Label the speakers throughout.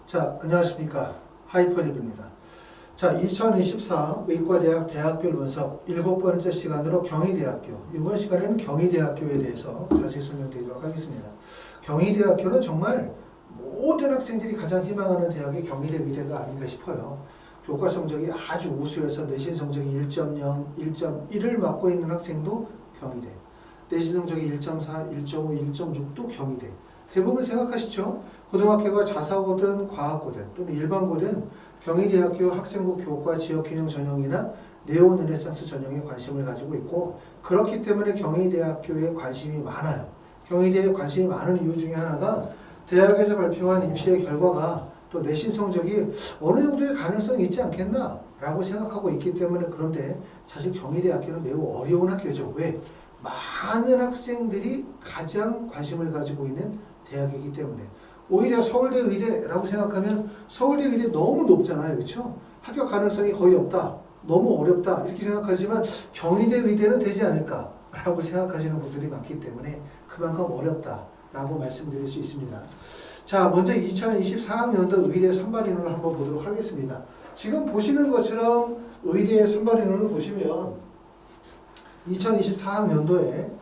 Speaker 1: 자, 안녕하십니까. 하이퍼립입니다. 자, 2024 의과대학 대학별 분석 7번째 시간으로 경희대학교. 이번 시간에는 경희대학교에 대해서 자세히 설명드리도록 하겠습니다. 경희대학교는 정말 모든 학생들이 가장 희망하는 대학이 경희대 의대가 아닌가 싶어요. 교과 성적이 아주 우수해서 내신 성적이 1.0, 1.1을 맡고 있는 학생도 경희대. 내신 성적이 1.4, 1.5, 1.6도 경희대. 대부분 생각하시죠? 고등학교가 자사고든 과학고든 또는 일반고든 경희대학교 학생부 교과 지역균형 전형이나 네오르네상스 전형에 관심을 가지고 있고, 그렇기 때문에 경희대학교에 관심이 많아요. 경희대에 관심이 많은 이유 중에 하나가 대학에서 발표한 입시의 결과가 또 내신 성적이 어느 정도의 가능성이 있지 않겠나 라고 생각하고 있기 때문에. 그런데 사실 경희대학교는 매우 어려운 학교죠. 왜? 많은 학생들이 가장 관심을 가지고 있는 대학이기 때문에. 오히려 서울대 의대라고 생각하면 서울대 의대 너무 높잖아요. 그렇죠? 합격 가능성이 거의 없다, 너무 어렵다 이렇게 생각하지만 경희대 의대는 되지 않을까라고 생각하시는 분들이 많기 때문에 그만큼 어렵다라고 말씀드릴 수 있습니다. 자, 먼저 2024학년도 의대 선발 인원을 한번 보도록 하겠습니다. 지금 보시는 것처럼 의대 선발 인원을 보시면 2024학년도에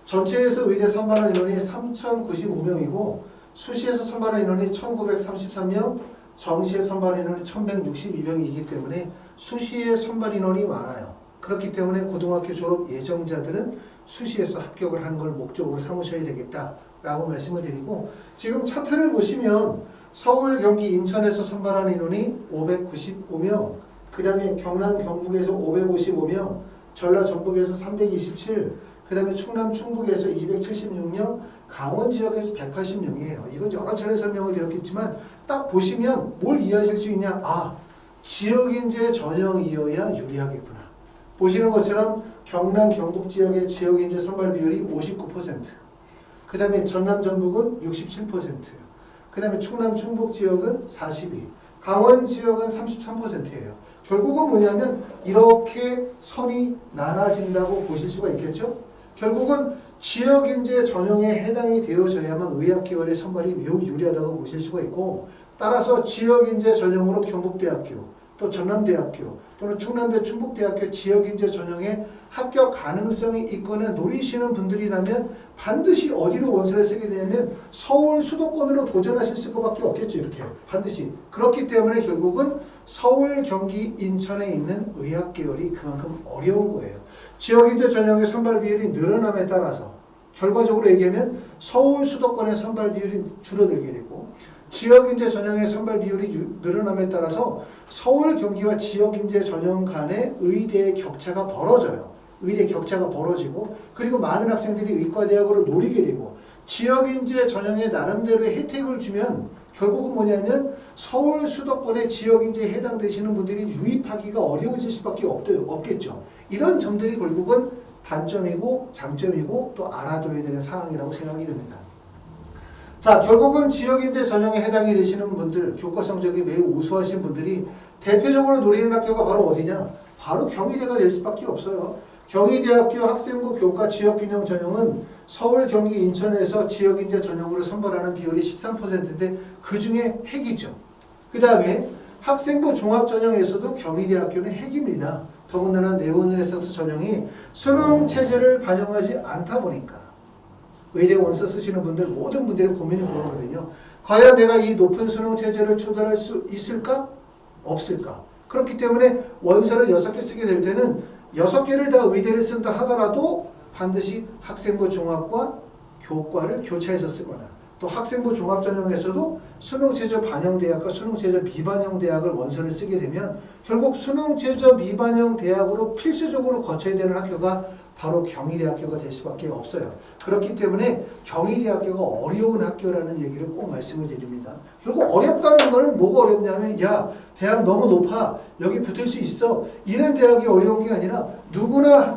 Speaker 1: 전체에서 의대 선발한 인원이 3,095명이고 수시에서 선발한 인원이 1,933명, 정시에 선발 인원이 1,162명이기 때문에 수시에 선발 인원이 많아요. 그렇기 때문에 고등학교 졸업 예정자들은 수시에서 합격을 하는 걸 목적으로 삼으셔야 되겠다라고 말씀을 드리고, 지금 차트를 보시면 서울, 경기, 인천에서 선발한 인원이 595명, 그 다음에 경남, 경북에서 555명, 전라, 전북에서 327, 그 다음에 충남, 충북에서 276명, 강원 지역에서 180명이에요. 이건 여러 차례 설명을 드렸겠지만 딱 보시면 뭘 이해하실 수 있냐? 아, 지역인재 전형이어야 유리하겠구나. 보시는 것처럼 경남, 경북 지역의 지역인재 선발 비율이 59%, 그 다음에 전남, 전북은 67%, 그 다음에 충남, 충북 지역은 42%, 강원 지역은 33%예요. 결국은 뭐냐면 이렇게 선이 나눠진다고 보실 수가 있겠죠? 결국은 지역인재 전형에 해당이 되어져야만 의학계열의 선발이 매우 유리하다고 보실 수가 있고, 따라서 지역인재 전형으로 경북대학교, 또 전남대학교, 또는 충남대, 충북대학교 지역인재 전형에 합격 가능성이 있거나 노리시는 분들이라면 반드시 어디로 원서를 쓰게 되냐면 서울 수도권으로 도전하실 수밖에 없겠죠. 이렇게 반드시. 그렇기 때문에 결국은 서울, 경기, 인천에 있는 의학계열이 그만큼 어려운 거예요. 지역인재 전형의 선발 비율이 늘어남에 따라서 결과적으로 얘기하면 서울 수도권의 선발 비율이 줄어들게 되고, 지역인재 전형의 선발 비율이 늘어남에 따라서 서울, 경기와 지역인재 전형 간의 의대의 격차가 벌어져요. 의대 격차가 벌어지고, 그리고 많은 학생들이 의과대학으로 노리게 되고, 지역인재 전형에 나름대로의 혜택을 주면 결국은 뭐냐면 서울 수도권의 지역인재에 해당되시는 분들이 유입하기가 어려워질 수밖에 없겠죠. 이런 점들이 결국은 단점이고 장점이고 또 알아둬야 되는 사항이라고 생각이 듭니다. 자, 결국은 지역인재 전형에 해당이 되시는 분들, 교과 성적이 매우 우수하신 분들이 대표적으로 노리는 학교가 바로 어디냐? 바로 경희대가 될 수밖에 없어요. 경희대학교 학생부 교과 지역균형 전형은 서울, 경기, 인천에서 지역인재 전형으로 선발하는 비율이 13%인데 그 중에 핵이죠. 그 다음에 학생부 종합전형에서도 경희대학교는 핵입니다. 더군다나 네오르네상스 전형이 수능체제를 반영하지 않다 보니까 의대 원서 쓰시는 분들 모든 분들의 고민이 그거거든요. 과연 내가 이 높은 수능체제를 초달할 수 있을까? 없을까? 그렇기 때문에 원서를 6개 쓰게 될 때는 6개를 다 의대를 쓴다 하더라도 반드시 학생부 종합과 교과를 교차해서 쓰거나, 또 학생부 종합전형에서도 수능체제 반영 대학과 수능체제 미반영 대학을 원서를 쓰게 되면 결국 수능체제 미반영 대학으로 필수적으로 거쳐야 되는 학교가 바로 경희대학교가 될 수밖에 없어요. 그렇기 때문에 경희대학교가 어려운 학교라는 얘기를 꼭 말씀을 드립니다. 결국 어렵다는 거는 뭐가 어렵냐면, 야, 대학 너무 높아, 여기 붙을 수 있어, 이런 대학이 어려운 게 아니라 누구나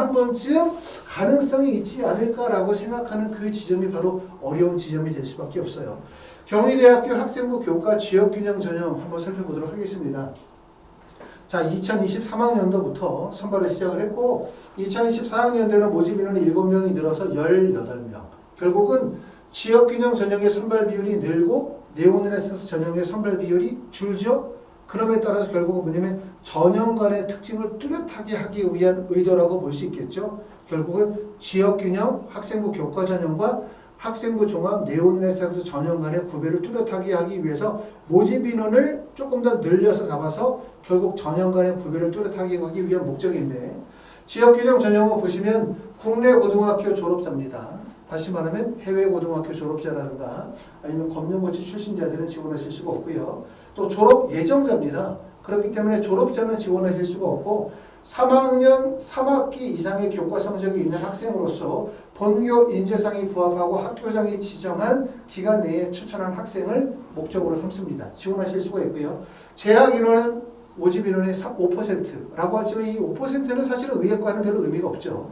Speaker 1: 한 번쯤 가능성이 있지 않을까라고 생각하는 그 지점이 바로 어려운 지점이 될 수밖에 없어요. 경희대학교 학생부 교과 지역균형 전형 한번 살펴보도록 하겠습니다. 자, 2023학년도부터 선발을 시작을 했고 2024학년도에는 모집 인원이 7명이 늘어서 18명. 결국은 지역균형 전형의 선발 비율이 늘고 네오르네상스 전형의 선발 비율이 줄죠. 그럼에 따라서 결국은 뭐냐면 전형 간의 특징을 뚜렷하게 하기 위한 의도라고 볼 수 있겠죠. 결국은 지역균형 학생부 교과 전형과 학생부 종합 네오르네상스 전형 간의 구별을 뚜렷하게 하기 위해서 모집 인원을 조금 더 늘려서 잡아서 결국 전형 간의 구별을 뚜렷하게 하기 위한 목적인데, 지역균형 전형을 보시면 국내 고등학교 졸업자입니다. 다시 말하면 해외 고등학교 졸업자라든가 아니면 검정고시 출신자들은 지원하실 수가 없고요. 또 졸업 예정자입니다. 그렇기 때문에 졸업자는 지원하실 수가 없고 3학년 3학기 이상의 교과 성적이 있는 학생으로서 본교 인재상이 부합하고 학교장이 지정한 기간 내에 추천한 학생을 목적으로 삼습니다. 지원하실 수가 있고요. 재학 인원은 모집 인원의 5%라고 하지만 이 5%는 사실은 의학과는 별로 의미가 없죠.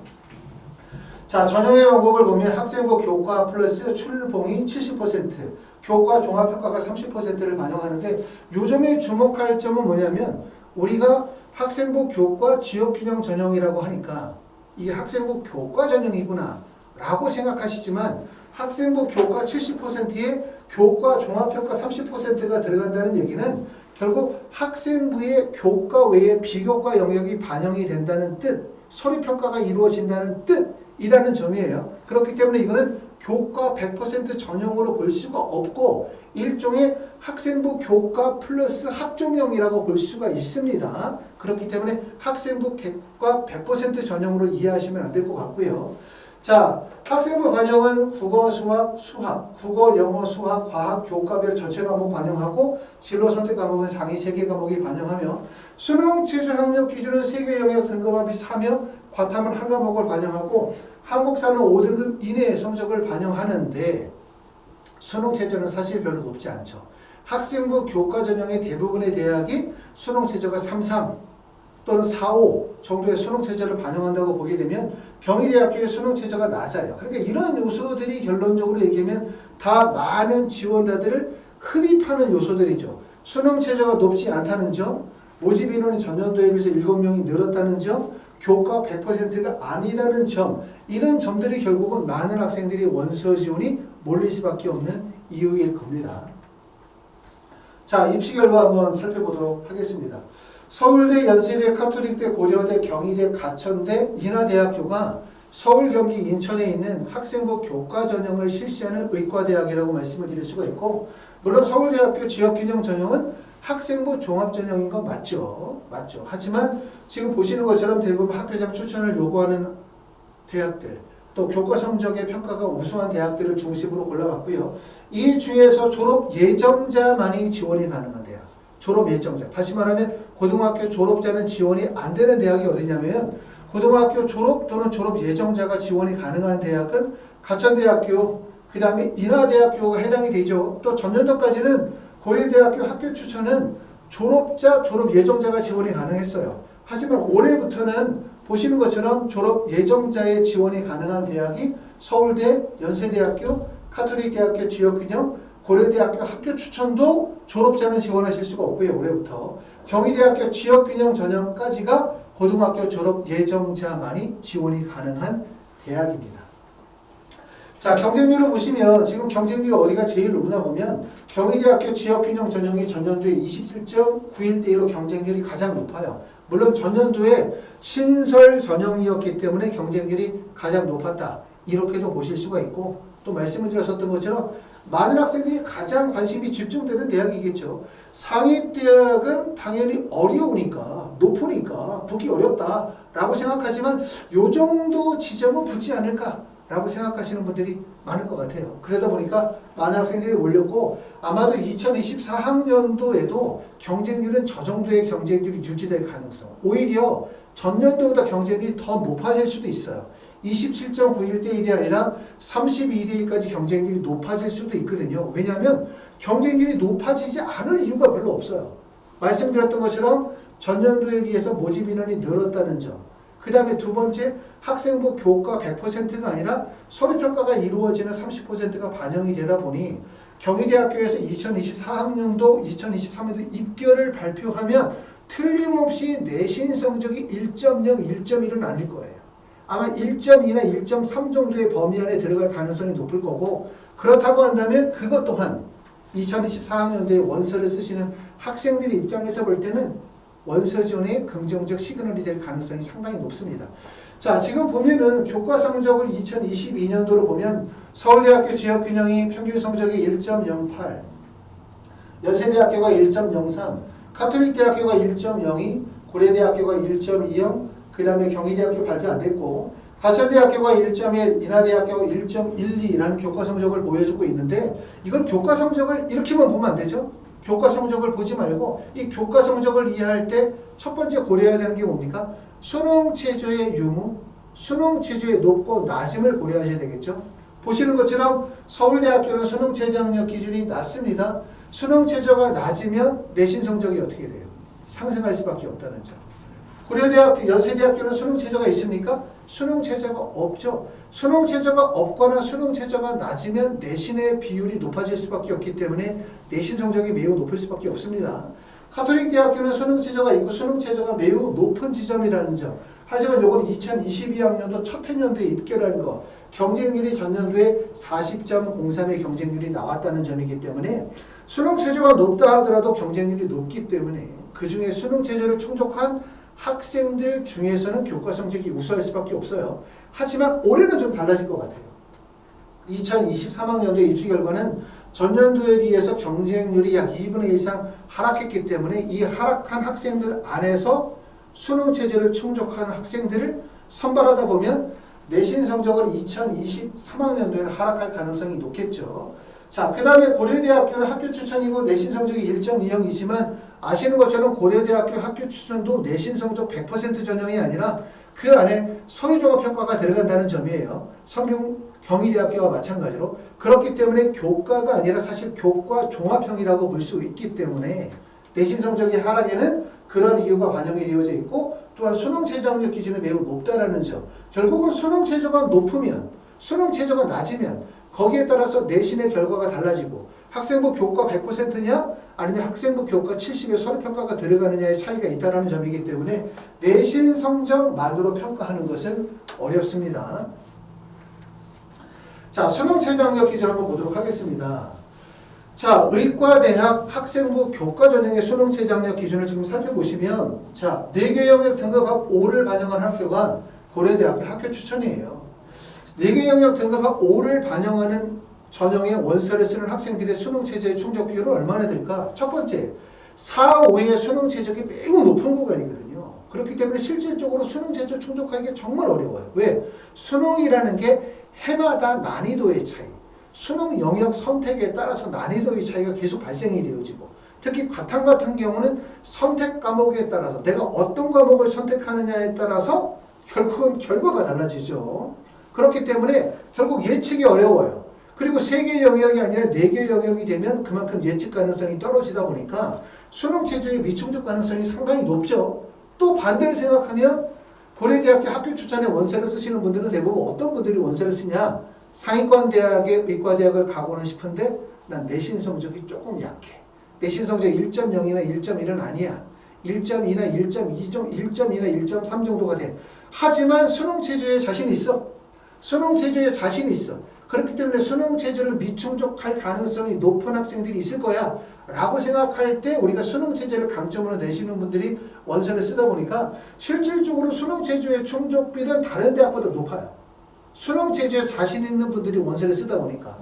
Speaker 1: 자, 전형의 방법을 보면 학생부 교과 플러스 출봉이 70%, 교과 종합평가가 30%를 반영하는데, 요점에 주목할 점은 뭐냐면 우리가 학생부 교과 지역균형 전형이라고 하니까 이게 학생부 교과 전형이구나 라고 생각하시지만, 학생부 교과 70%에 교과 종합평가 30%가 들어간다는 얘기는 결국 학생부의 교과 외에 비교과 영역이 반영이 된다는 뜻, 서류평가가 이루어진다는 뜻이라는 점이에요. 그렇기 때문에 이거는 교과 100% 전형으로 볼 수가 없고 일종의 학생부 교과 플러스 학종형이라고 볼 수가 있습니다. 그렇기 때문에 학생부 교과 100% 전형으로 이해하시면 안 될 것 같고요. 자, 학생부 반영은 국어, 수학, 국어, 영어, 수학, 과학, 교과별 전체 과목 반영하고 진로 선택 과목은 상위 3개 과목이 반영하며 수능 최저 학력 기준은 3개 영역 등급합이 4며 과탐은 한 과목을 반영하고 한국사는 5등급 이내의 성적을 반영하는데, 수능 최저는 사실 별로 높지 않죠. 학생부 교과 전형의 대부분의 대학이 수능 최저가 3.3 또는 4.5 정도의 수능 최저를 반영한다고 보게 되면 경희대학교의 수능 최저가 낮아요. 그러니까 이런 요소들이 결론적으로 얘기하면 다 많은 지원자들을 흡입하는 요소들이죠. 수능 최저가 높지 않다는 점, 모집 인원이 전년도에 비해서 7명이 늘었다는 점, 교과 100%가 아니라는 점, 이런 점들이 결국은 많은 학생들이 원서 지원이 몰릴 수밖에 없는 이유일 겁니다. 자, 입시 결과 한번 살펴보도록 하겠습니다. 서울대, 연세대, 카톨릭대, 고려대, 경희대, 가천대, 인하대학교가 서울, 경기, 인천에 있는 학생부 교과 전형을 실시하는 의과대학이라고 말씀을 드릴 수가 있고, 물론 서울대학교 지역균형 전형은 학생부 종합전형인 건 맞죠. 하지만 지금 보시는 것처럼 대부분 학교장 추천을 요구하는 대학들, 또 교과 성적의 평가가 우수한 대학들을 중심으로 골라봤고요. 이 중에서 졸업 예정자만이 지원이 가능한 대학. 졸업 예정자. 다시 말하면 고등학교 졸업자는 지원이 안 되는 대학이 어디냐면, 고등학교 졸업 또는 졸업 예정자가 지원이 가능한 대학은 가천대학교, 그 다음에 인하대학교가 해당이 되죠. 또 전년도까지는 고려대학교 학교 추천은 졸업자, 졸업 예정자가 지원이 가능했어요. 하지만 올해부터는 보시는 것처럼 졸업 예정자의 지원이 가능한 대학이 서울대, 연세대학교, 카톨릭대학교 지역균형, 고려대학교 학교 추천도 졸업자는 지원하실 수가 없고요. 올해부터 경희대학교 지역균형 전형까지가 고등학교 졸업 예정자만이 지원이 가능한 대학입니다. 자, 경쟁률을 보시면 지금 경쟁률 어디가 제일 높나 보면 경희대학교 지역균형 전형이 전년도에 27.91대 1로 경쟁률이 가장 높아요. 물론 전년도에 신설 전형이었기 때문에 경쟁률이 가장 높았다, 이렇게도 보실 수가 있고, 또 말씀을 드렸었던 것처럼 많은 학생들이 가장 관심이 집중되는 대학이겠죠. 상위대학은 당연히 어려우니까, 높으니까 붙기 어렵다라고 생각하지만 요 정도 지점은 붙지 않을까라고 생각하시는 분들이 많을 것 같아요. 그러다 보니까 많은 학생들이 몰렸고, 아마도 2024학년도에도 경쟁률은 저 정도의 경쟁률이 유지될 가능성, 오히려 전년도보다 경쟁률이 더 높아질 수도 있어요. 27.91대 1이 아니라 32대 1까지 경쟁률이 높아질 수도 있거든요. 왜냐하면 경쟁률이 높아지지 않을 이유가 별로 없어요. 말씀드렸던 것처럼 전년도에 비해서 모집 인원이 늘었다는 점, 그 다음에 두 번째, 학생부 교과 100%가 아니라 서류평가가 이루어지는 30%가 반영이 되다 보니 경희대학교에서 2024학년도, 2023년도 입결을 발표하면 틀림없이 내신 성적이 1.0, 1.1은 아닐 거예요. 아마 1.2나 1.3 정도의 범위 안에 들어갈 가능성이 높을 거고 그렇다고 한다면 그것 또한 2024학년도에 원서를 쓰시는 학생들의 입장에서 볼 때는 원서 지원의 긍정적 시그널이 될 가능성이 상당히 높습니다. 자, 지금 보면은 교과 성적을 2022년도로 보면 서울대학교 지역균형이 평균 성적이 1.08, 연세대학교가 1.03, 가톨릭대학교가 1.02, 고려대학교가 1.20, 그 다음에 경희대학교 발표 안 됐고 가천대학교가 1.1, 인하대학교가 1.12라는 교과 성적을 보여주고 있는데 이건 교과 성적을 이렇게만 보면 안 되죠. 교과 성적을 보지 말고 이 교과 성적을 이해할 때 첫 번째 고려해야 되는 게 뭡니까? 수능 최저의 유무, 수능 최저의 높고 낮음을 고려하셔야 되겠죠. 보시는 것처럼 서울대학교는 수능 최저 학력 기준이 낮습니다. 수능 최저가 낮으면 내신 성적이 어떻게 돼요? 상승할 수밖에 없다는 점. 고려대학교, 연세대학교는 수능 최저가 있습니까? 수능 최저가 없죠. 수능 최저가 없거나 수능 최저가 낮으면 내신의 비율이 높아질 수밖에 없기 때문에 내신 성적이 매우 높을 수밖에 없습니다. 가톨릭 대학교는 수능 최저가 있고 수능 최저가 매우 높은 지점이라는 점. 하지만 이건 2022학년도 첫 해년도에 입결한 거. 경쟁률이 전년도에 40.03의 경쟁률이 나왔다는 점이기 때문에 수능 최저가 높다 하더라도 경쟁률이 높기 때문에 그 중에 수능 최저를 충족한 학생들 중에서는 교과 성적이 우수할 수밖에 없어요. 하지만 올해는 좀 달라질 것 같아요. 2023학년도의 입시 결과는 전년도에 비해서 경쟁률이 약 2분의 1 이상 하락했기 때문에 이 하락한 학생들 안에서 수능 체제를 충족한 학생들을 선발하다 보면 내신 성적을 2023학년도에는 하락할 가능성이 높겠죠. 자, 그 다음에 고려대학교는 학교 추천이고 내신 성적이 1.20이지만 아시는 것처럼 고려대학교 학교 추천도 내신 성적 100% 전형이 아니라 그 안에 서류종합평가가 들어간다는 점이에요. 경희대학교와 마찬가지로. 그렇기 때문에 교과가 아니라 사실 교과 종합형이라고 볼 수 있기 때문에 내신 성적의 하락에는 그런 이유가 반영이 되어져 있고 또한 수능 최저 학력 기준이 매우 높다라는 점. 결국은 수능 최저가 높으면 수능 최저가 낮으면 거기에 따라서 내신의 결과가 달라지고 학생부 교과 100%냐 아니면 학생부 교과 70의 서류평가가 들어가느냐의 차이가 있다는 점이기 때문에 내신 성적만으로 평가하는 것은 어렵습니다. 자, 수능 최저 학력 기준 한번 보도록 하겠습니다. 자, 의과대학 학생부 교과 전형의 수능 최저 학력 기준을 지금 살펴보시면 자, 4개 영역 등급학 5를 반영한 학교가 고려대학교 학교 추천이에요. 4개 영역 등급학 5를 반영하는 전형의 원서를 쓰는 학생들의 수능 최저의 충족 비율은 얼마나 될까? 첫 번째, 4, 5의 수능 최저가 매우 높은 구간이거든요. 그렇기 때문에 실질적으로 수능 최저 충족하기가 정말 어려워요. 왜? 수능이라는 게 해마다 난이도의 차이, 수능 영역 선택에 따라서 난이도의 차이가 계속 발생이 되어지고 특히 과탐 같은 경우는 선택 과목에 따라서 내가 어떤 과목을 선택하느냐에 따라서 결국은 결과가 달라지죠. 그렇기 때문에 결국 예측이 어려워요. 그리고 3개 영역이 아니라 4개 영역이 되면 그만큼 예측 가능성이 떨어지다 보니까 수능 최저의 미충족 가능성이 상당히 높죠. 또 반대로 생각하면 고려대학교 학교 추천에 원서를 쓰시는 분들은 대부분 어떤 분들이 원서를 쓰냐? 상위권 대학의 의과대학을 가고는 싶은데 난 내신 성적이 조금 약해. 내신 성적 1.0이나 1.1은 아니야. 1.2나 1.2, 1.2나 1.3 정도가 돼. 하지만 수능 체제에 자신 있어. 수능 체제에 자신 있어. 그렇기 때문에 수능 체제를 미충족할 가능성이 높은 학생들이 있을 거야 라고 생각할 때 우리가 수능 체제를 강점으로 내시는 분들이 원서를 쓰다 보니까 실질적으로 수능 체제의 충족비는 다른 대학보다 높아요. 수능 체제에 자신 있는 분들이 원서를 쓰다 보니까.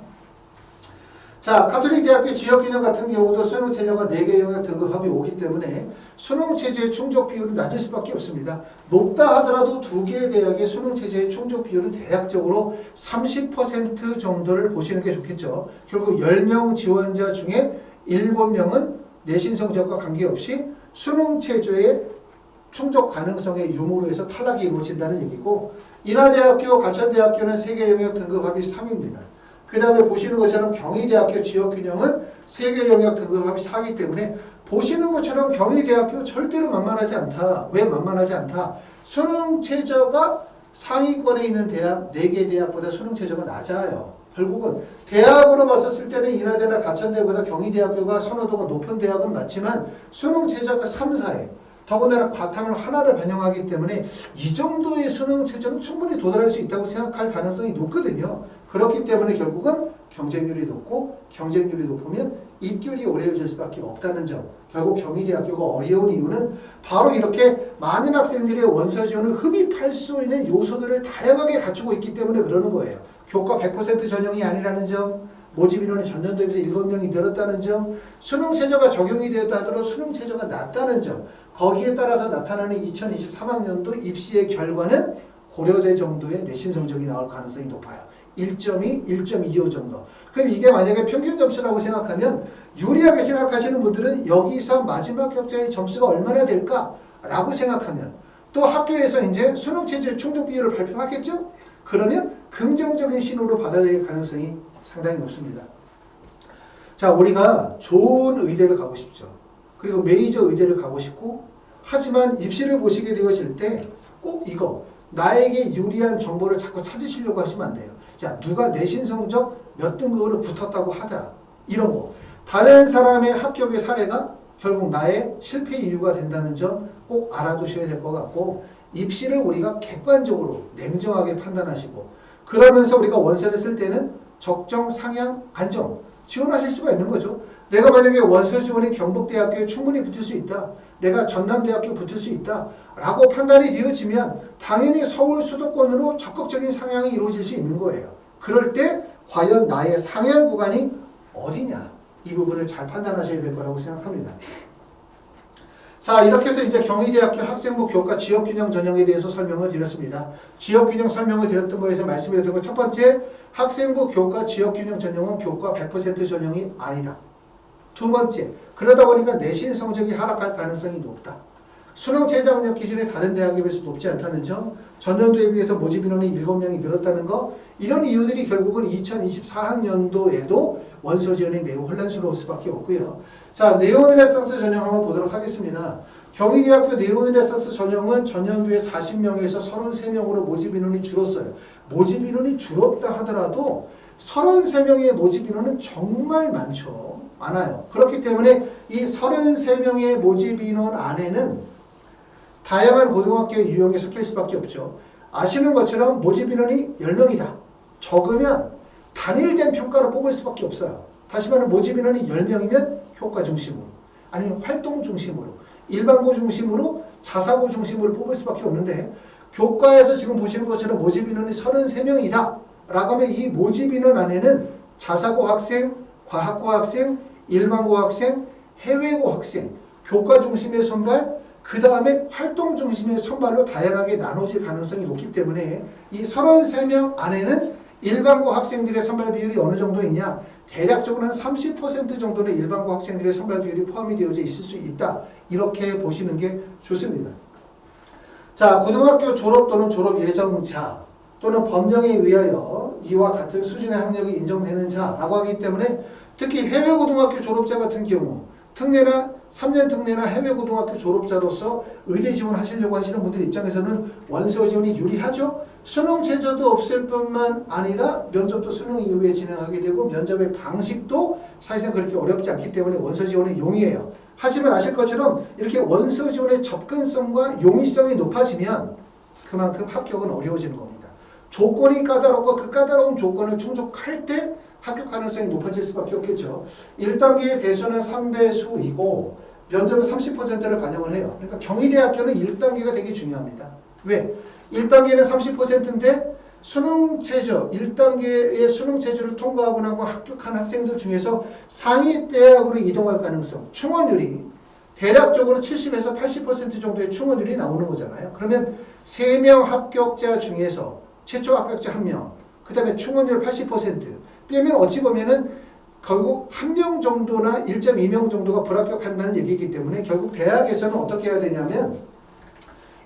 Speaker 1: 자, 가톨릭 대학교 지역균형 같은 경우도 수능 체제가 4개 영역 등급합이 오기 때문에 수능 체제의 충족 비율은 낮을 수밖에 없습니다. 높다 하더라도 2개의 대학의 수능 체제의 충족 비율은 대략적으로 30% 정도를 보시는 게 좋겠죠. 결국 10명 지원자 중에 7명은 내신 성적과 관계없이 수능 체제의 충족 가능성의 유무로 해서 탈락이 이루어진다는 얘기고 인하대학교, 가천대학교는 3개 영역 등급합이 3입니다. 그 다음에 보시는 것처럼 경희대학교 지역균형은 3개 영역 등급합이 4이기 때문에 보시는 것처럼 경희대학교 절대로 만만하지 않다. 왜 만만하지 않다? 수능 최저가 상위권에 있는 대학 4개 대학보다 수능 최저가 낮아요. 결국은 대학으로 봤었을 때는 인하대나 가천대보다 경희대학교가 선호도가 높은 대학은 맞지만 수능 최저가 3, 4에 더군다나 과탐을 하나를 반영하기 때문에 이 정도의 수능 최저는 충분히 도달할 수 있다고 생각할 가능성이 높거든요. 그렇기 때문에 결국은 경쟁률이 높고 경쟁률이 높으면 입결이 어려워질 수밖에 없다는 점. 결국 경희대학교가 어려운 이유는 바로 이렇게 많은 학생들의 원서 지원을 흡입할 수 있는 요소들을 다양하게 갖추고 있기 때문에 그러는 거예요. 교과 100% 전형이 아니라는 점, 모집 인원이 전년도에 비해서 7명이 늘었다는 점, 수능 최저가 적용이 되었다 하더라도 수능 최저가 낮다는 점, 거기에 따라서 나타나는 2023학년도 입시의 결과는 고려대 정도의 내신 성적이 나올 가능성이 높아요. 1.2, 1.25 정도. 그럼 이게 만약에 평균 점수라고 생각하면 유리하게 생각하시는 분들은 여기서 마지막 격차의 점수가 얼마나 될까라고 생각하면 또 학교에서 이제 수능 최저의 충족 비율을 발표하겠죠? 그러면 긍정적인 신호로 받아들일 가능성이 상당히 높습니다. 자, 우리가 좋은 의대를 가고 싶죠. 그리고 메이저 의대를 가고 싶고, 하지만 입시를 보시게 되어질 때 꼭 이거 나에게 유리한 정보를 자꾸 찾으시려고 하시면 안 돼요. 자, 누가 내신 성적 몇 등급으로 붙었다고 하더라. 이런 거. 다른 사람의 합격의 사례가 결국 나의 실패 이유가 된다는 점 꼭 알아두셔야 될 것 같고, 입시를 우리가 객관적으로 냉정하게 판단하시고, 그러면서 우리가 원서를 쓸 때는 적정, 상향, 안정 지원하실 수가 있는 거죠. 내가 만약에 원서 지원이 경북대학교에 충분히 붙을 수 있다. 내가 전남대학교에 붙을 수 있다. 라고 판단이 되어지면 당연히 서울 수도권으로 적극적인 상향이 이루어질 수 있는 거예요. 그럴 때 과연 나의 상향 구간이 어디냐. 이 부분을 잘 판단하셔야 될 거라고 생각합니다. 자, 이렇게 해서 이제 경희대학교 학생부 교과 지역균형 전형에 대해서 설명을 드렸습니다. 지역균형 설명을 드렸던 거에서 말씀드렸던 것 첫 번째, 학생부 교과 지역균형 전형은 교과 100% 전형이 아니다. 두 번째, 그러다 보니까 내신 성적이 하락할 가능성이 높다. 수능 최저 학력 기준이 다른 대학에 비해서 높지 않다는 점, 전년도에 비해서 모집 인원이 7명이 늘었다는 거, 이런 이유들이 결국은 2024학년도에도 원서 지원이 매우 혼란스러울 수밖에 없고요. 자, 네오르네상스 전형 한번 보도록 하겠습니다. 경희대학교 네오르네상스 전형은 전년도에 40명에서 33명으로 모집 인원이 줄었어요. 모집 인원이 줄었다 하더라도 33명의 모집 인원은 정말 많아요. 그렇기 때문에 이 33명의 모집 인원 안에는 다양한 고등학교의 유형이 섞일 수밖에 없죠. 아시는 것처럼 모집 인원이 10명이다. 적으면 단일된 평가로 뽑을 수밖에 없어요. 다시 말하면 모집 인원이 10명이면 효과 중심으로, 아니면 활동 중심으로, 일반고 중심으로, 자사고 중심으로 뽑을 수밖에 없는데, 교과에서 지금 보시는 것처럼 모집 인원이 33명이다. 라고 하면 이 모집 인원 안에는 자사고 학생, 과학고 학생, 일반고 학생, 해외고 학생, 교과 중심의 선발, 그 다음에 활동 중심의 선발로 다양하게 나눠질 가능성이 높기 때문에 이 33명 안에는 일반고 학생들의 선발 비율이 어느 정도 있냐? 대략적으로 한 30% 정도는 일반고 학생들의 선발 비율이 포함이 되어져 있을 수 있다. 이렇게 보시는 게 좋습니다. 자, 고등학교 졸업 또는 졸업 예정자 또는 법령에 의하여 이와 같은 수준의 학력이 인정되는 자라고 하기 때문에 특히 해외고등학교 졸업자 같은 경우 특례나 3년 특례나 해외고등학교 졸업자로서 의대 지원하시려고 하시는 분들 입장에서는 원서 지원이 유리하죠. 수능 최저도 없을 뿐만 아니라 면접도 수능 이후에 진행하게 되고 면접의 방식도 사실상 그렇게 어렵지 않기 때문에 원서 지원이 용이해요. 하지만 아실 것처럼 이렇게 원서 지원의 접근성과 용이성이 높아지면 그만큼 합격은 어려워지는 겁니다. 조건이 까다롭고 그 까다로운 조건을 충족할 때 합격 가능성이 높아질 수밖에 없겠죠. 1단계의 배수는 3배수이고 면접은 30%를 반영을 해요. 그러니까 경희대학교는 1단계가 되게 중요합니다. 왜? 1단계는 30%인데 수능 최저, 1단계의 수능 최저를 통과하고 나고 합격한 학생들 중에서 상위 대학으로 이동할 가능성, 충원율이 대략적으로 70에서 80% 정도의 충원율이 나오는 거잖아요. 그러면 3명 합격자 중에서 최초 합격자 1명, 그 다음에 충원율 80%, 빼면 어찌 보면은 결국 1명 정도나 1.2명 정도가 불합격한다는 얘기이기 때문에 결국 대학에서는 어떻게 해야 되냐면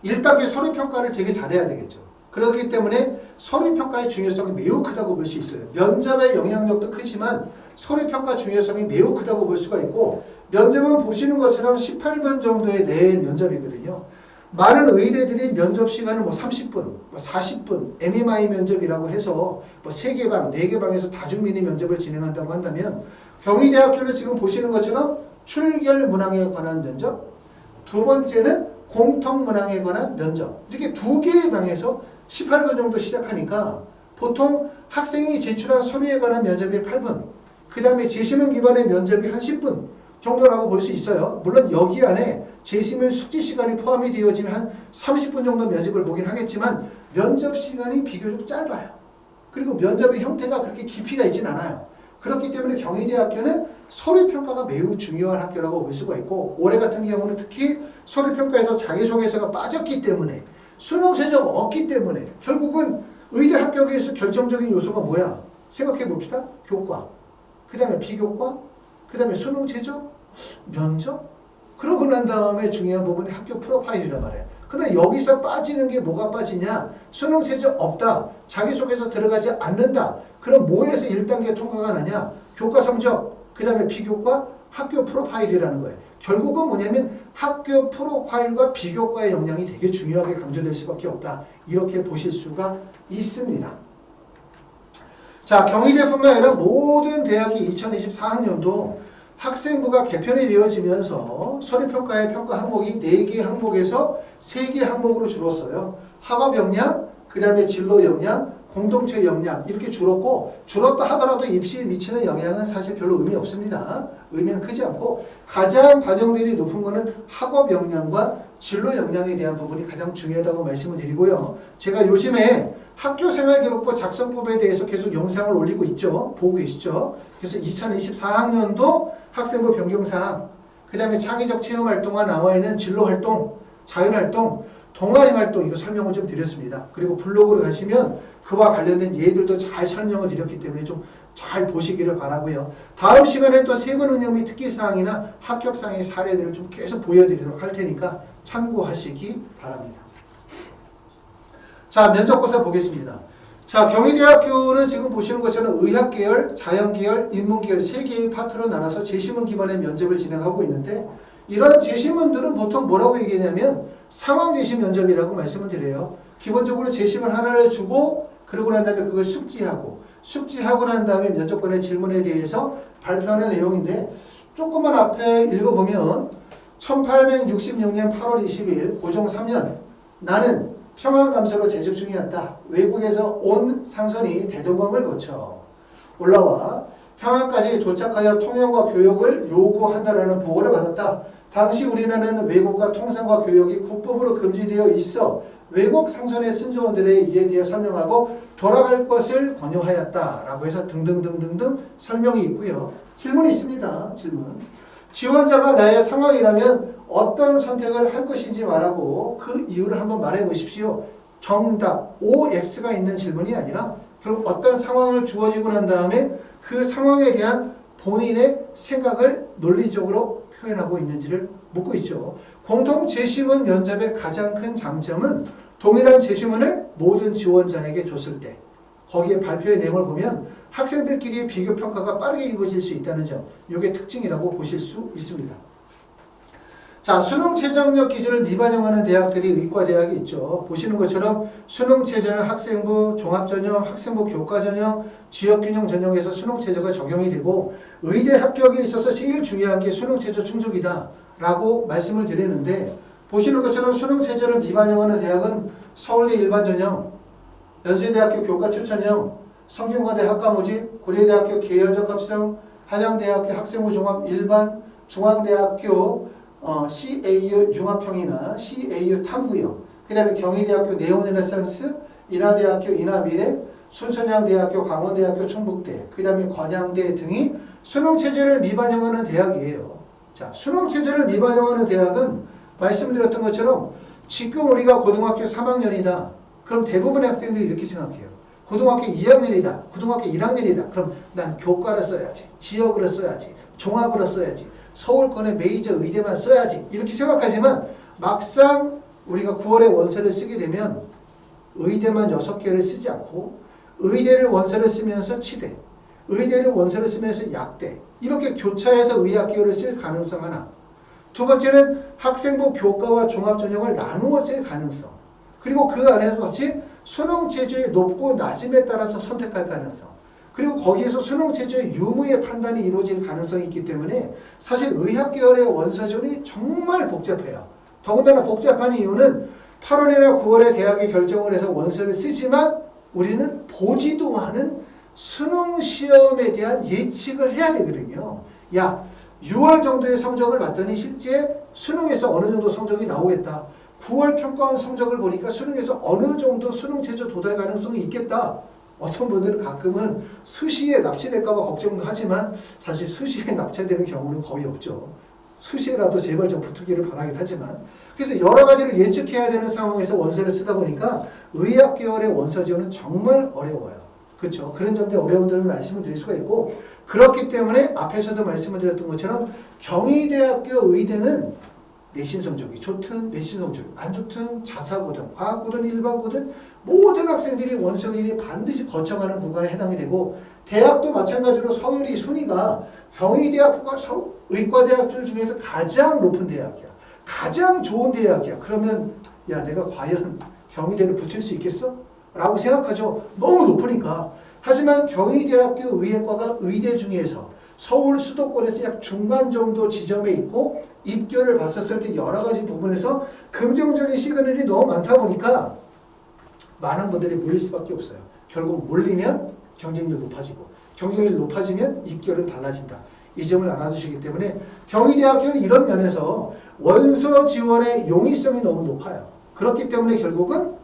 Speaker 1: 1단계 서류평가를 되게 잘해야 되겠죠. 그렇기 때문에 서류평가의 중요성이 매우 크다고 볼 수 있어요. 면접의 영향력도 크지만 서류평가 중요성이 매우 크다고 볼 수가 있고 면접은 보시는 것처럼 18분 정도의 내 면접이거든요. 많은 의대들이 면접 시간을 30분, 40분, MMI 면접이라고 해서 3개 방, 4개 방에서 다중미니 면접을 진행한다고 한다면 경희대학교를 지금 보시는 것처럼 출결 문항에 관한 면접, 두 번째는 공통 문항에 관한 면접. 이렇게 두 개의 방에서 18분 정도 시작하니까 보통 학생이 제출한 서류에 관한 면접이 8분, 그 다음에 재시문 기반의 면접이 한 10분 정도라고 볼 수 있어요. 물론 여기 안에 재시문 숙지 시간이 포함이 되어지면 한 30분 정도 면접을 보긴 하겠지만 면접 시간이 비교적 짧아요. 그리고 면접의 형태가 그렇게 깊이가 있진 않아요. 그렇기 때문에 경희대학교는 서류평가가 매우 중요한 학교라고 볼 수가 있고, 올해 같은 경우는 특히 서류평가에서 자기소개서가 빠졌기 때문에, 수능 최저가 없기 때문에 결국은 의대 합격에서 결정적인 요소가 뭐야? 생각해 봅시다. 교과, 그 다음에 비교과, 그 다음에 수능 최저, 면접? 그러고 난 다음에 중요한 부분이 학교 프로파일이란 말이에요. 근데 여기서 빠지는 게 뭐가 빠지냐? 수능 최저 없다. 자기소개서 들어가지 않는다. 그럼 뭐에서 1단계 통과가 나냐? 교과 성적, 그 다음에 비교과, 학교 프로파일이라는 거예요. 결국은 뭐냐면 학교 프로파일과 비교과의 역량이 되게 중요하게 강조될 수밖에 없다. 이렇게 보실 수가 있습니다. 자, 경희대뿐만 아니라 모든 대학이 2024학년도 학생부가 개편이 되어지면서 서류평가의 평가 항목이 4개 항목에서 3개 항목으로 줄었어요. 학업 역량, 그 다음에 진로 역량, 공동체 역량 이렇게 줄었고, 줄었다 하더라도 입시에 미치는 영향은 사실 별로 의미 없습니다. 의미는 크지 않고 가장 반영비율이 높은 거는 학업 역량과 진로 역량에 대한 부분이 가장 중요하다고 말씀을 드리고요. 제가 요즘에 학교생활기록부 작성법에 대해서 계속 영상을 올리고 있죠. 보고 계시죠. 그래서 2024학년도 학생부 변경사항, 그 다음에 창의적 체험활동과 나와 있는 진로활동, 자율활동, 동아리활동 이거 설명을 좀 드렸습니다. 그리고 블로그로 가시면 그와 관련된 예들도 잘 설명을 드렸기 때문에 좀 잘 보시기를 바라고요. 다음 시간에 또 세분 운영 및 특기사항이나 합격사항의 사례들을 좀 계속 보여드리도록 할 테니까 참고하시기 바랍니다. 자, 면접고사 보겠습니다. 자, 경희대학교는 지금 보시는 것처럼 의학계열, 자연계열, 인문계열 3개의 파트로 나눠서 재시문 기반의 면접을 진행하고 있는데, 이런 재시문들은 보통 뭐라고 얘기하냐면 상황제시 면접이라고 말씀을 드려요. 기본적으로 재시문 하나를 주고 그러고 난 다음에 그걸 숙지하고 난 다음에 면접관의 질문에 대해서 발표하는 내용인데, 조금만 앞에 읽어보면 1866년 8월 20일 고종 3년 나는 평안감사로 재직 중이었다. 외국에서 온 상선이 대동강을 거쳐 올라와 평안까지 도착하여 통역과 교역을 요구한다라는 보고를 받았다. 당시 우리나라는 외국과 통상과 교역이 국법으로 금지되어 있어 외국 상선의 승조원들의 이에 대해 설명하고 돌아갈 것을 권유하였다라고 해서 등등등등등 설명이 있고요. 질문이 있습니다. 질문. 지원자가 나의 상황이라면 어떤 선택을 할 것인지 말하고 그 이유를 한번 말해 보십시오. 정답 OX가 있는 질문이 아니라 결국 어떤 상황을 주어지고 난 다음에 그 상황에 대한 본인의 생각을 논리적으로 표현하고 있는지를 묻고 있죠. 공통 재시문 면접의 가장 큰 장점은 동일한 재시문을 모든 지원자에게 줬을 때 거기에 발표의 내용을 보면 학생들끼리의 비교 평가가 빠르게 이루어질 수 있다는 점, 이게 특징이라고 보실 수 있습니다. 자, 수능 최저학력 기준을 미반영하는 대학들이 의과대학이 있죠. 보시는 것처럼 수능 최저는 학생부 종합전형, 학생부 교과전형, 지역균형 전형에서 수능 최저가 적용이 되고, 의대 합격에 있어서 제일 중요한 게 수능 최저 충족이다 라고 말씀을 드리는데, 보시는 것처럼 수능 최저를 미반영하는 대학은 서울대 일반전형, 연세대학교 교과 추천형, 성균관대 학과 모집, 고려대학교 계열적 합성, 한양대학교 학생부 종합 일반, 중앙대학교 CAU 융합형이나 CAU 탐구형, 그 다음에 경희대학교 네오르네상스, 인하대학교 인하미래, 순천향대학교 강원대학교 충북대, 그 다음에 건양대 등이 수능체제를 미반영하는 대학이에요. 자, 수능체제를 미반영하는 대학은 말씀드렸던 것처럼 지금 우리가 고등학교 3학년이다. 그럼 대부분의 학생들이 이렇게 생각해요. 고등학교 2학년이다. 고등학교 1학년이다. 그럼 난 교과를 써야지. 지역으로 써야지. 종합으로 써야지. 서울권의 메이저 의대만 써야지. 이렇게 생각하지만 막상 우리가 9월에 원서를 쓰게 되면 의대만 6개를 쓰지 않고 의대를 원서를 쓰면서 치대, 의대를 원서를 쓰면서 약대, 이렇게 교차해서 의학기호를 쓸 가능성 하나. 두 번째는 학생부 교과와 종합전형을 나누어 쓸 가능성. 그리고 그 안에서 같이 수능 체제의 높고 낮음에 따라서 선택할 가능성. 그리고 거기에서 수능 최저의 유무의 판단이 이루어질 가능성이 있기 때문에 사실 의학 계열의 원서 지원이 정말 복잡해요. 더군다나 복잡한 이유는 8월이나 9월에 대학이 결정을 해서 원서를 쓰지만 우리는 보지도 않은 수능 시험에 대한 예측을 해야 되거든요. 야, 6월 정도의 성적을 봤더니 실제 수능에서 어느 정도 성적이 나오겠다. 9월 평가원 성적을 보니까 수능에서 어느 정도 수능 최저 도달 가능성이 있겠다. 어떤 분들은 가끔은 수시에 납치될까 봐 걱정도 하지만 사실 수시에 납치되는 경우는 거의 없죠. 수시에라도 제발 좀 붙기를 바라긴 하지만 그래서 여러 가지를 예측해야 되는 상황에서 원서를 쓰다 보니까 의학 계열의 원서 지원은 정말 어려워요. 그렇죠. 그런 점에 어려운 점을 말씀을 드릴 수가 있고 그렇기 때문에 앞에서도 말씀을 드렸던 것처럼 경희대학교 의대는 내신 성적이 좋든 내신 성적이 안 좋든 자사고든 과학고든 일반고든 모든 학생들이 원서일이 반드시 거쳐가는 구간에 해당이 되고 대학도 마찬가지로 서울이 순위가 경희대학교가 의과대학들 중에서 가장 높은 대학이야. 가장 좋은 대학이야. 그러면 야 내가 과연 경희대를 붙을 수 있겠어? 라고 생각하죠. 너무 높으니까. 하지만 경희대학교 의학과가 의대 중에서 서울 수도권에서 약 중간 정도 지점에 있고 입결을 봤었을 때 여러 가지 부분에서 긍정적인 시그널이 너무 많다 보니까 많은 분들이 몰릴 수밖에 없어요. 결국 몰리면 경쟁률 높아지고 경쟁률이 높아지면 입결은 달라진다. 이 점을 알아두시기 때문에 경희대학교는 이런 면에서 원서 지원의 용이성이 너무 높아요. 그렇기 때문에 결국은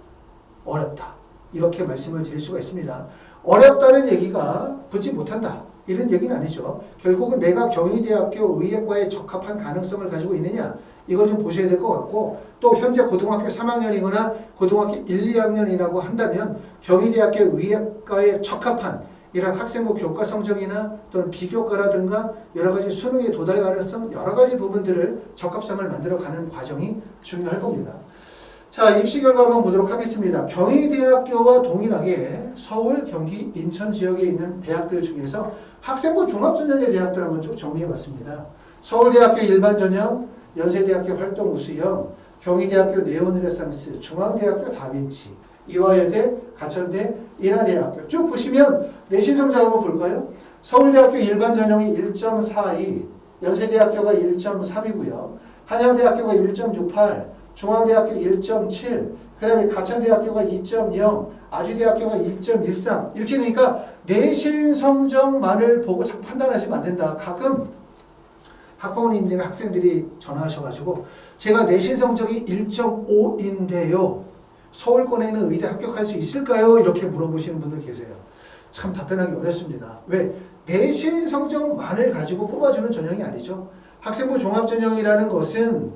Speaker 1: 어렵다. 이렇게 말씀을 드릴 수가 있습니다. 어렵다는 얘기가 붙지 못한다. 이런 얘기는 아니죠. 결국은 내가 경희대학교 의학과에 적합한 가능성을 가지고 있느냐 이걸 좀 보셔야 될 것 같고 또 현재 고등학교 3학년이거나 고등학교 1, 2학년이라고 한다면 경희대학교 의학과에 적합한 이런 학생부 교과 성적이나 또는 비교과라든가 여러 가지 수능의 도달 가능성 여러 가지 부분들을 적합성을 만들어가는 과정이 중요할 겁니다. 자, 입시 결과 한번 보도록 하겠습니다. 경희대학교와 동일하게 서울, 경기, 인천 지역에 있는 대학들 중에서 학생부 종합전형의 대학들 한번 쭉 정리해봤습니다. 서울대학교 일반전형, 연세대학교 활동우수형, 경희대학교 네오르네상스, 중앙대학교 다빈치, 이화여대, 가천대, 인하대학교 쭉 보시면 내신 성적 한번 볼까요? 서울대학교 일반전형이 1.42, 연세대학교가 1.3이고요. 한양대학교가 1.68, 중앙대학교 1.7, 그 다음에 가천대학교가 2.0, 아주대학교가 2.13 이렇게 되니까 내신 성적만을 보고 자꾸 판단하시면 안 된다. 가끔 학부모님들 학생들이 전화하셔가지고 제가 내신 성적이 1.5인데요. 서울권에 있는 의대 합격할 수 있을까요? 이렇게 물어보시는 분들 계세요. 참 답변하기 어렵습니다. 왜? 내신 성적만을 가지고 뽑아주는 전형이 아니죠. 학생부 종합전형이라는 것은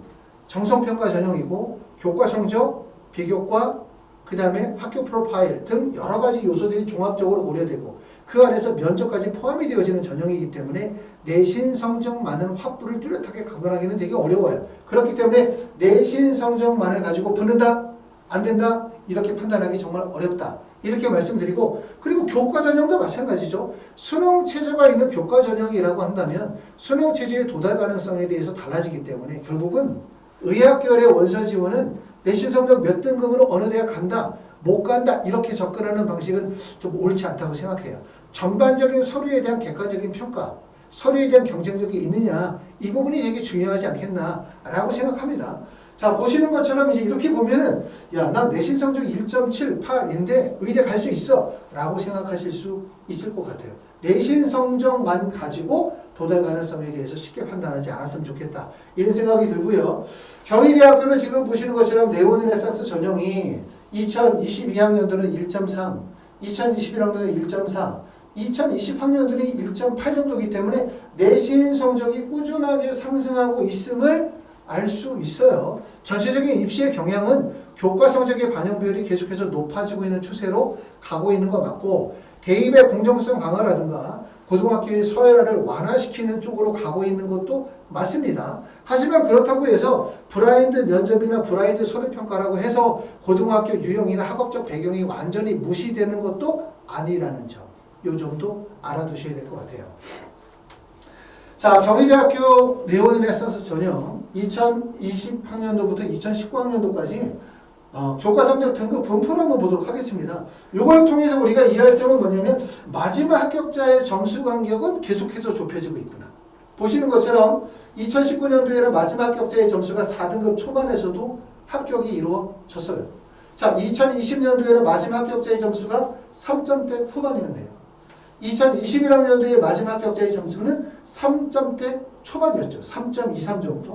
Speaker 1: 정성평가 전형이고 교과 성적, 비교과, 그 다음에 학교 프로파일 등 여러 가지 요소들이 종합적으로 고려되고 그 안에서 면접까지 포함이 되어지는 전형이기 때문에 내신 성적만은 확부를 뚜렷하게 가문하기는 되게 어려워요. 그렇기 때문에 내신 성적만을 가지고 붙는다? 안 된다? 이렇게 판단하기 정말 어렵다. 이렇게 말씀드리고 그리고 교과 전형도 마찬가지죠. 수능 체제가 있는 교과 전형이라고 한다면 수능 체제의 도달 가능성에 대해서 달라지기 때문에 결국은 의학계열의 원서 지원은 내신 성적 몇 등급으로 어느 대학 간다, 못 간다 이렇게 접근하는 방식은 좀 옳지 않다고 생각해요. 전반적인 서류에 대한 객관적인 평가, 서류에 대한 경쟁력이 있느냐 이 부분이 되게 중요하지 않겠나라고 생각합니다. 자 보시는 것처럼 이제 이렇게 보면은 야, 나 내신 성적 1.78인데 의대 갈 수 있어 라고 생각하실 수 있을 것 같아요. 내신 성적만 가지고 도달 가능성에 대해서 쉽게 판단하지 않았으면 좋겠다. 이런 생각이 들고요. 경희대학교는 지금 보시는 것처럼 네오르네상스 전형이 2022학년도는 1.3, 2021학년도는 1.4, 2020학년도는 1.8 정도이기 때문에 내신 성적이 꾸준하게 상승하고 있음을 알 수 있어요. 전체적인 입시의 경향은 교과 성적의 반영 비율이 계속해서 높아지고 있는 추세로 가고 있는 거 맞고 대입의 공정성 강화라든가 고등학교의 서열화를 완화시키는 쪽으로 가고 있는 것도 맞습니다. 하지만 그렇다고 해서 브라인드 면접이나 브라인드 서류평가라고 해서 고등학교 유형이나 학업적 배경이 완전히 무시되는 것도 아니라는 점. 이 점도 알아두셔야 될 것 같아요. 자, 경희대학교 네오르네상스 전형 2020학년도부터 2019학년도까지 교과 성적 등급 분포를 한번 보도록 하겠습니다. 이걸 통해서 우리가 이해할 점은 뭐냐면 마지막 합격자의 점수 간격은 계속해서 좁혀지고 있구나. 보시는 것처럼 2019년도에는 마지막 합격자의 점수가 4등급 초반에서도 합격이 이루어졌어요. 자, 2020년도에는 마지막 합격자의 점수가 3점대 후반이었네요. 2021학년도의 마지막 합격자의 점수는 3점대 초반이었죠. 3.23 정도.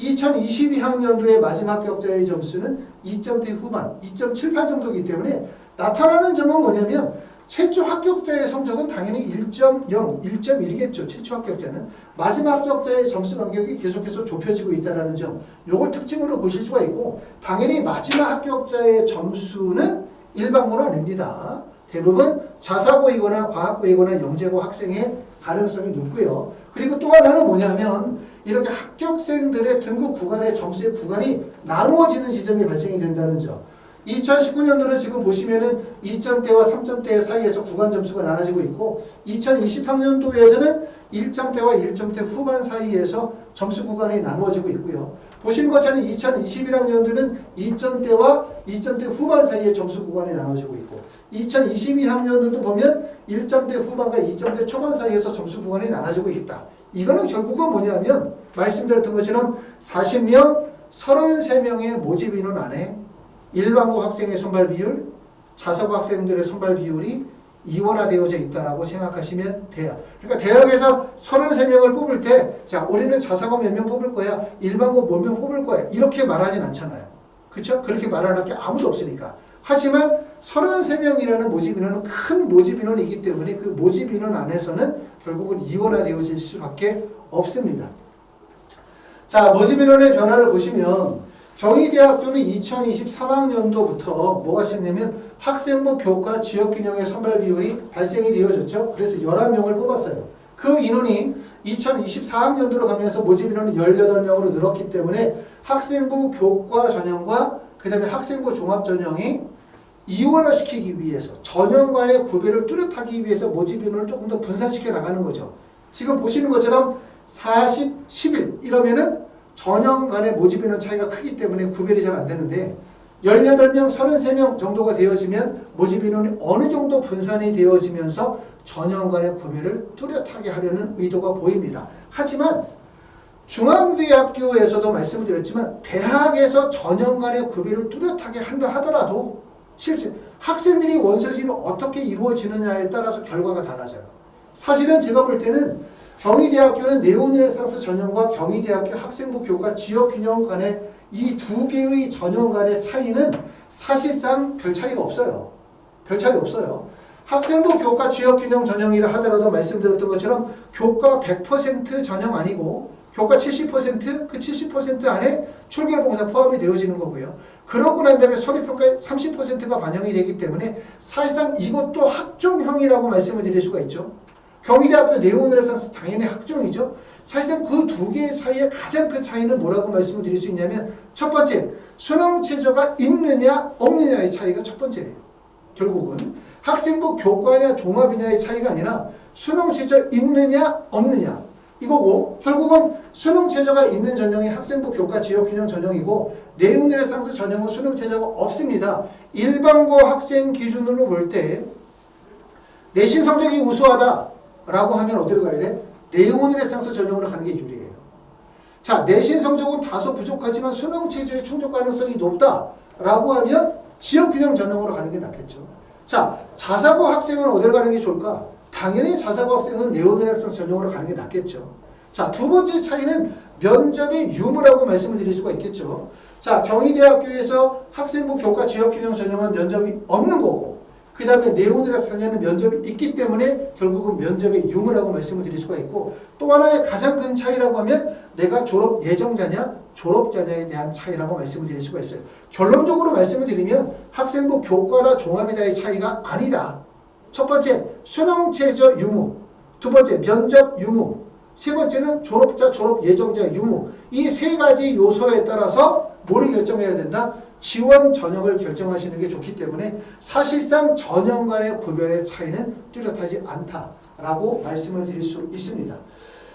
Speaker 1: 2022학년도의 마지막 합격자의 점수는 2점대 후반, 2.78 정도이기 때문에 나타나는 점은 뭐냐면 최초 합격자의 성적은 당연히 1.0, 1.1이겠죠. 최초 합격자는. 마지막 합격자의 점수 간격이 계속해서 좁혀지고 있다는 점, 요걸 특징으로 보실 수가 있고, 당연히 마지막 합격자의 점수는 일반고는 아닙니다. 대부분 자사고이거나 과학고이거나 영재고 학생의 가능성이 높고요. 그리고 또 하나는 뭐냐면 이렇게 합격생들의 등급 구간의 점수의 구간이 나누어지는 지점이 발생이 된다는 점. 2019년도는 지금 보시면은 2점대와 3점대 사이에서 구간 점수가 나눠지고 있고 2020학년도에서는 1점대와 1점대 후반 사이에서 점수 구간이 나누어지고 있고요. 보시는 것처럼 2021학년도는 2점대와 2점대 후반 사이에 점수 구간이 나눠지고 있고 2022학년도도 보면 1점대 후반과 2점대 초반 사이에서 점수 구간이 나눠지고 있다. 이거는 결국은 뭐냐면 말씀드렸던 것처럼 40명, 33명의 모집 인원 안에 일반고 학생의 선발 비율, 자사고 학생들의 선발 비율이 이원화되어져 있다라고 생각하시면 돼요. 그러니까 대학에서 33명을 뽑을 때, 자, 우리는 자사고 몇 명 뽑을 거야, 일반고 몇 명 뽑을 거야, 이렇게 말하진 않잖아요. 그렇죠? 그렇게 말하는 게 아무도 없으니까. 하지만 33명이라는 모집 인원은 큰 모집 인원이기 때문에 그 모집 인원 안에서는 결국은 이원화되어질 수밖에 없습니다. 자, 모집 인원의 변화를 보시면 경희대학교는 2023학년도부터 뭐가 시작되냐면 학생부 교과 지역균형의 선발 비율이 발생이 되어졌죠. 그래서 11명을 뽑았어요. 그 인원이 2024학년도로 가면서 모집 인원이 18명으로 늘었기 때문에 학생부 교과 전형과 그 다음에 학생부 종합 전형이 이원화시키기 위해서 전형 간의 구별을 뚜렷하기 위해서 모집 인원을 조금 더 분산시켜 나가는 거죠. 지금 보시는 것처럼 40, 11 이러면은 전형 간의 모집 인원 차이가 크기 때문에 구별이 잘 안 되는데 18명, 33명 정도가 되어지면 모집 인원이 어느 정도 분산이 되어지면서 전형 간의 구별을 뚜렷하게 하려는 의도가 보입니다. 하지만 중앙대학교에서도 말씀을 드렸지만 대학에서 전형 간의 구별을 뚜렷하게 한다 하더라도 실제 학생들이 원서진이 어떻게 이루어지느냐에 따라서 결과가 달라져요. 사실은 제가 볼 때는 경희대학교는 네오르네상스 전형과 경희대학교 학생부 교과 지역균형 간의 이 두 개의 전형 간의 차이는 사실상 별 차이가 없어요. 별 차이 없어요. 학생부 교과 지역균형 전형이라 하더라도 말씀드렸던 것처럼 교과 100% 전형 아니고 교과 70%, 그 70% 안에 출결봉사 포함이 되어지는 거고요. 그러고 난 다음에 서류평가의 30%가 반영이 되기 때문에 사실상 이것도 학종형이라고 말씀을 드릴 수가 있죠. 경희대학교 네오르네상스 당연히 학종이죠. 사실상 그 두 개의 차이의 가장 큰 차이는 뭐라고 말씀을 드릴 수 있냐면 첫 번째, 수능 최저가 있느냐 없느냐의 차이가 첫 번째예요. 결국은 학생부 교과냐 종합이냐의 차이가 아니라 수능 최저 있느냐 없느냐 이거고 결국은 수능 최저가 있는 전형이 학생부 교과 지역균형 전형이고 네오르네상스 전형은 수능 최저가 없습니다. 일반고 학생 기준으로 볼 때 내신 성적이 우수하다 라고 하면 어디로 가야 돼? 네오르네상스 전형으로 가는 게 유리해요. 자, 내신 성적은 다소 부족하지만 수능 최저의 충족 가능성이 높다 라고 하면 지역균형 전형으로 가는 게 낫겠죠. 자, 자사고 학생은 어디로 가는 게 좋을까? 당연히 자사고 학생은 네오르네상스 전형으로 가는 게 낫겠죠. 자, 두 번째 차이는 면접의 유무라고 말씀을 드릴 수가 있겠죠. 자, 경희대학교에서 학생부 교과 지역균형 전형은 면접이 없는 거고 그 다음에 네오르네상스는 면접이 있기 때문에 결국은 면접의 유무라고 말씀을 드릴 수가 있고 또 하나의 가장 큰 차이라고 하면 내가 졸업 예정자냐 졸업자냐에 대한 차이라고 말씀을 드릴 수가 있어요. 결론적으로 말씀을 드리면 학생부 교과다 종합이다의 차이가 아니다. 첫 번째 수능 최저 유무, 두 번째 면접 유무, 세 번째는 졸업자 졸업 예정자 유무. 이 세 가지 요소에 따라서 뭐를 결정해야 된다? 지원 전형을 결정하시는 게 좋기 때문에 사실상 전형 간의 구별의 차이는 뚜렷하지 않다라고 말씀을 드릴 수 있습니다.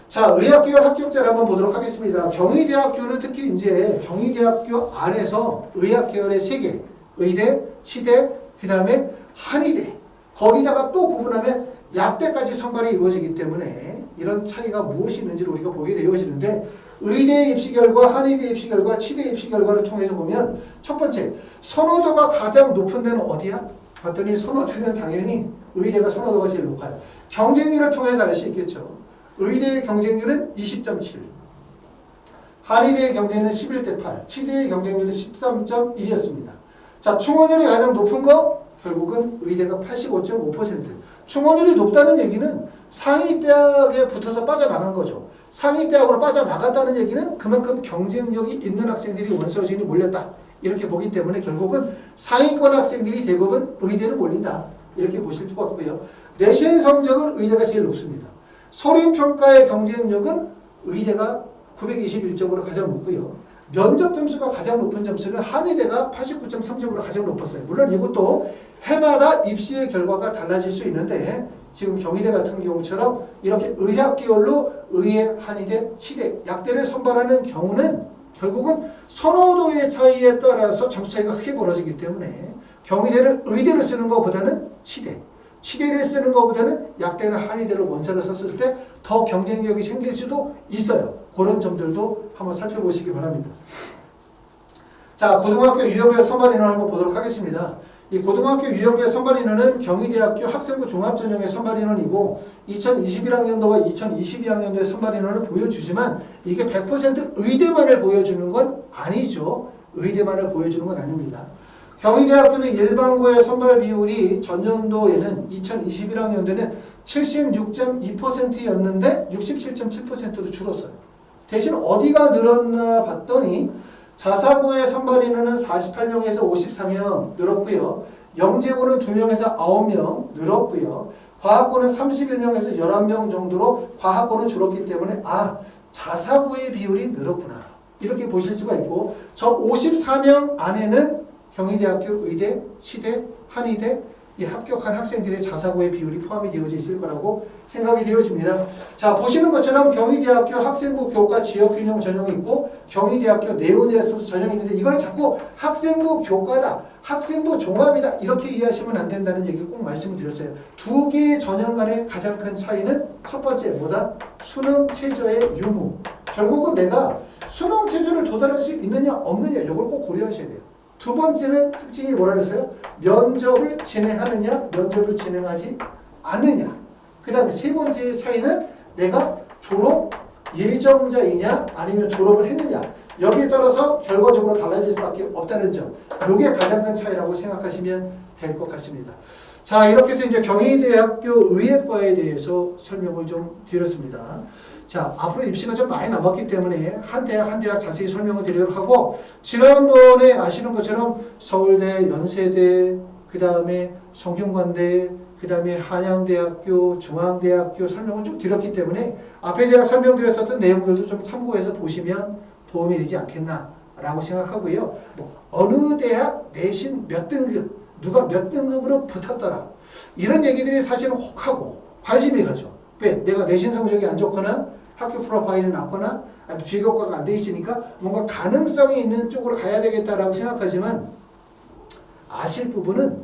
Speaker 1: 자, 의학기관 합격자를 한번 보도록 하겠습니다. 경희대학교는 특히 이제 경희대학교 안에서 의학계열의 3개, 의대, 치대, 그 다음에 한의대, 거기다가 또 구분하면 약대까지 선발이 이루어지기 때문에 이런 차이가 무엇이 있는지를 우리가 보게 되어지는데, 의대 입시 결과, 한의대 입시 결과, 치대 입시 결과를 통해서 보면 첫 번째, 선호도가 가장 높은 데는 어디야? 봤더니 선호도는 당연히 의대가 선호도가 제일 높아요. 경쟁률을 통해서 알 수 있겠죠. 의대의 경쟁률은 20.7, 한의대의 경쟁률은 11대8, 치대의 경쟁률은 13.1이었습니다. 자, 충원율이 가장 높은 거 결국은 의대가 85.5%. 충원율이 높다는 얘기는 상위대학에 붙어서 빠져나간 거죠. 상위대학으로 빠져나갔다는 얘기는 그만큼 경쟁력이 있는 학생들이 원서진이 몰렸다, 이렇게 보기 때문에 결국은 상위권 학생들이 대부분 의대로 몰린다, 이렇게 보실 수가 없고요. 내신 성적은 의대가 제일 높습니다. 서류평가의 경쟁력은 의대가 921점으로 가장 높고요. 면접 점수가 가장 높은 점수는 한의대가 89.3점으로 가장 높았어요. 물론 이것도 해마다 입시의 결과가 달라질 수 있는데, 지금 경희대 같은 경우처럼 이렇게 의학 계열로 의대, 한의대, 치대, 약대를 선발하는 경우는 결국은 선호도의 차이에 따라서 점수 차이가 크게 벌어지기 때문에 경희대를 의대로 쓰는 것보다는 치대를 쓰는 것보다는 약대나 한의대로 원서를 썼을 때 더 경쟁력이 생길 수도 있어요. 그런 점들도 한번 살펴보시기 바랍니다. 자, 고등학교 유형별 선발 인원 한번 보도록 하겠습니다. 이 고등학교 유형별 선발 인원은 경희대학교 학생부 종합전형의 선발 인원이고 2021학년도와 2022학년도의 선발 인원을 보여주지만 이게 100% 의대만을 보여주는 건 아니죠. 의대만을 보여주는 건 아닙니다. 경희대학교는 일반고의 선발 비율이 전년도에는 2021학년도에는 76.2%였는데 67.7%로 줄었어요. 대신 어디가 늘었나 봤더니 자사고의 선발 인원은 48명에서 54명 늘었고요. 영재고는 2명에서 9명 늘었고요. 과학고는 31명에서 11명 정도로 과학고는 줄었기 때문에 자사고의 비율이 늘었구나, 이렇게 보실 수가 있고, 저 54명 안에는 경희대학교 의대, 치대, 한의대 이 합격한 학생들의 자사고의 비율이 포함이 되어져 있을 거라고 생각이 되어집니다. 자, 보시는 것처럼 경희대학교 학생부 교과 지역균형 전형이 있고 경희대학교 네오네서스 전형이 있는데, 이걸 자꾸 학생부 교과다, 학생부 종합이다, 이렇게 이해하시면 안 된다는 얘기 꼭 말씀을 드렸어요. 두 개의 전형 간의 가장 큰 차이는 첫 번째 뭐다? 수능 최저의 유무. 결국은 내가 수능 최저를 도달할 수 있느냐 없느냐, 이걸 꼭 고려하셔야 돼요. 두 번째는 특징이 뭐라 그랬어요? 면접을 진행하느냐, 면접을 진행하지 않느냐. 그 다음에 세 번째의 차이는 내가 졸업 예정자이냐 아니면 졸업을 했느냐. 여기에 따라서 결과적으로 달라질 수밖에 없다는 점. 이게 가장 큰 차이라고 생각하시면 될 것 같습니다. 자, 이렇게 해서 이제 경희대학교 의예과에 대해서 설명을 좀 드렸습니다. 자, 앞으로 입시가 좀 많이 남았기 때문에 한 대학 자세히 설명을 드리도록 하고, 지난번에 아시는 것처럼 서울대, 연세대, 그 다음에 성균관대, 그 다음에 한양대학교, 중앙대학교 설명을 쭉 드렸기 때문에 앞에 대학 설명드렸었던 내용들도 좀 참고해서 보시면 도움이 되지 않겠나라고 생각하고요. 어느 대학 내신 몇 등급, 누가 몇 등급으로 붙었더라, 이런 얘기들이 사실은 혹하고 관심이 가죠. 왜? 내가 내신 성적이 안 좋거나 학교 프로파일이 낮거나 비교과가 안 돼 있으니까 뭔가 가능성이 있는 쪽으로 가야 되겠다라고 생각하지만, 아실 부분은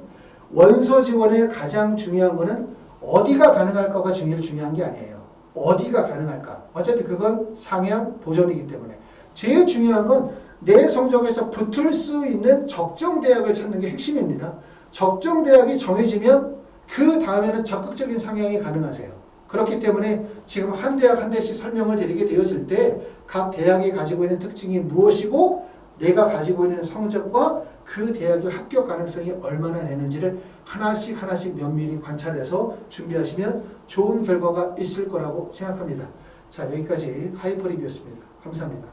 Speaker 1: 원서 지원의 가장 중요한 거는 어디가 가능할까가 제일 중요한 게 아니에요. 어디가 가능할까? 어차피 그건 상향 도전이기 때문에 제일 중요한 건 내 성적에서 붙을 수 있는 적정 대학을 찾는 게 핵심입니다. 적정 대학이 정해지면 그 다음에는 적극적인 상향이 가능하세요. 그렇기 때문에 지금 한 대학 한 대씩 설명을 드리게 되어질 때 각 대학이 가지고 있는 특징이 무엇이고 내가 가지고 있는 성적과 그 대학의 합격 가능성이 얼마나 되는지를 하나씩 면밀히 관찰해서 준비하시면 좋은 결과가 있을 거라고 생각합니다. 자, 여기까지 하이퍼 리뷰였습니다. 감사합니다.